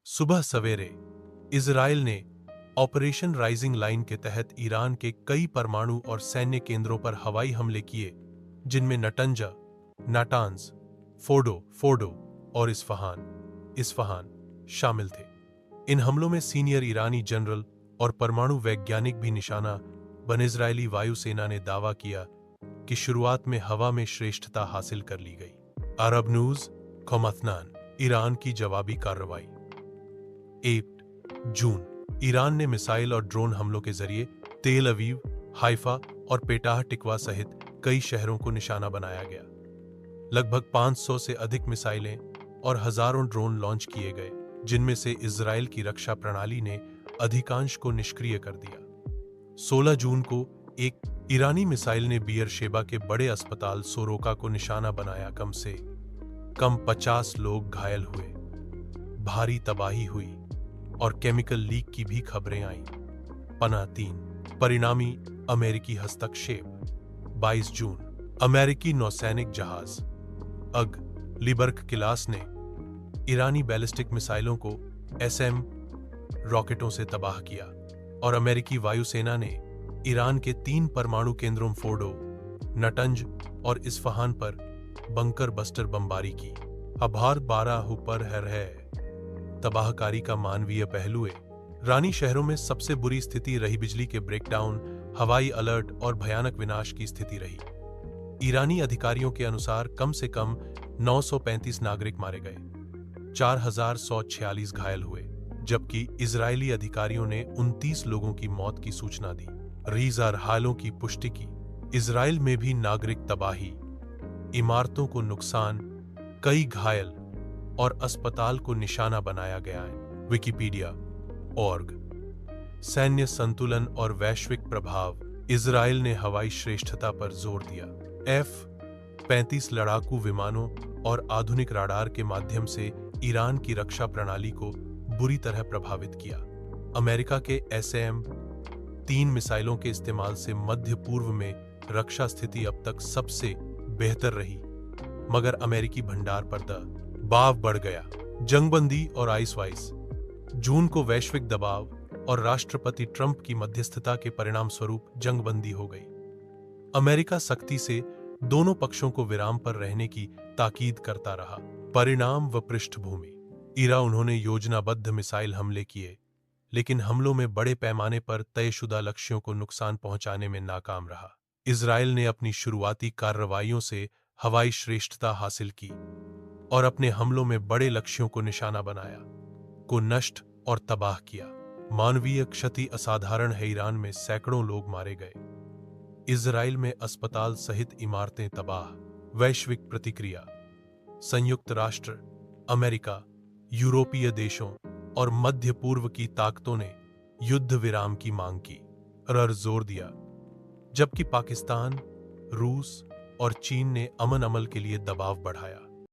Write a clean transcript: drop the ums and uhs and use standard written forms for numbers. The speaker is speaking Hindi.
सुबह सवेरे इजराइल ने ऑपरेशन राइजिंग लाइन के तहत ईरान के कई परमाणु और सैन्य केंद्रों पर हवाई हमले किए, जिनमें नटंजा, नाटांज, फोर्डो और इस्फहान शामिल थे। इन हमलों में सीनियर ईरानी जनरल और परमाणु वैज्ञानिक भी निशाना बने। इजरायली वायुसेना ने दावा किया कि शुरुआत में हवा में श्रेष्ठता हासिल कर ली गई। अरब न्यूज खौमतनान ईरान की जवाबी कार्रवाई। 8 जून ईरान ने मिसाइल और ड्रोन हमलों के जरिए तेल अवीव, हाइफा और पेटाह टिकवा सहित कई शहरों को निशाना बनाया गया। लगभग 500 से अधिक मिसाइलें और हजारों ड्रोन लॉन्च किए गए, जिनमें से इजराइल की रक्षा प्रणाली ने अधिकांश को निष्क्रिय कर दिया। 16 जून को एक ईरानी मिसाइल ने बियरशेबा के बड़े अस्पताल सोरोका को निशाना बनाया। कम से कम 50 लोग घायल हुए, भारी तबाही हुई और केमिकल लीक की भी खबरें आईं। पना 3 परिणामी अमेरिकी हस्तक्षेप। 22 जून अमेरिकी नौसैनिक जहाज लिबर्क क्लास ने ईरानी बैलिस्टिक मिसाइलों को SM रॉकेटों से तबाह किया और अमेरिकी वायुसेना ने ईरान के 3 परमाणु केंद्रों फोर्डो, नटंज और इस्फहान पर बंकर बस्टर बमबारी की। आभार 12 पर है तबाहकारी का मानवीय पहलुए। रानी शहरों में सबसे बुरी स्थिति रही। बिजली के ब्रेकडाउन, हवाई अलर्ट और भयानक विनाश की स्थिति रही। ईरानी अधिकारियों के अनुसार कम से कम 935 नागरिक मारे गए, 4146 घायल हुए, जबकि इजरायली अधिकारियों ने 29 लोगों की मौत की सूचना दी। रीज़र हालों की पुष्टि की। इजराइल में भी नागरिक तबाही, इमारतों को नुकसान, कई घायल और अस्पताल को निशाना बनाया गया है। Wikipedia org। सैन्य संतुलन और वैश्विक प्रभाव। इजराइल ने हवाई श्रेष्ठता पर जोर दिया। F-35 लड़ाकू विमानों और आधुनिक राडार के माध्यम से ईरान की रक्षा प्रणाली को बुरी तरह प्रभावित किया। अमेरिका के SM-3 मिसाइलों के इस्तेमाल से मध्य पूर्व में रक्षा स्थिति अब तक सबसे बेहतर रही, मगर अमेरिकी भंडार पर दबाव बढ़ गया। जंगबंदी और आइसवाइस। जून को वैश्विक दबाव और राष्ट्रपति ट्रंप की मध्यस्थता के परिणाम स्वरूप जंगबंदी हो गई। अमेरिका सख्ती से दोनों पक्षों को विराम पर रहने की ताकीद करता रहा। परिणाम व पृष्ठभूमि। उन्होंने योजनाबद्ध मिसाइल हमले किए, लेकिन हमलों में बड़े पैमाने पर तयशुदा लक्ष्यों को नुकसान पहुंचाने में नाकाम रहा। इजराइल ने अपनी शुरुआती कार्रवाइयों से हवाई श्रेष्ठता हासिल की और अपने हमलों में बड़े लक्ष्यों को निशाना बनाया, को नष्ट और तबाह किया। मानवीय क्षति असाधारण है। ईरान में सैकड़ों लोग मारे गए। इजराइल में अस्पताल सहित इमारतें तबाह। वैश्विक प्रतिक्रिया। संयुक्त राष्ट्र, अमेरिका, यूरोपीय देशों और मध्य पूर्व की ताकतों ने युद्ध विराम की मांग की और जोर दिया, जबकि पाकिस्तान, रूस और चीन ने अमन अमल के लिए दबाव बढ़ाया।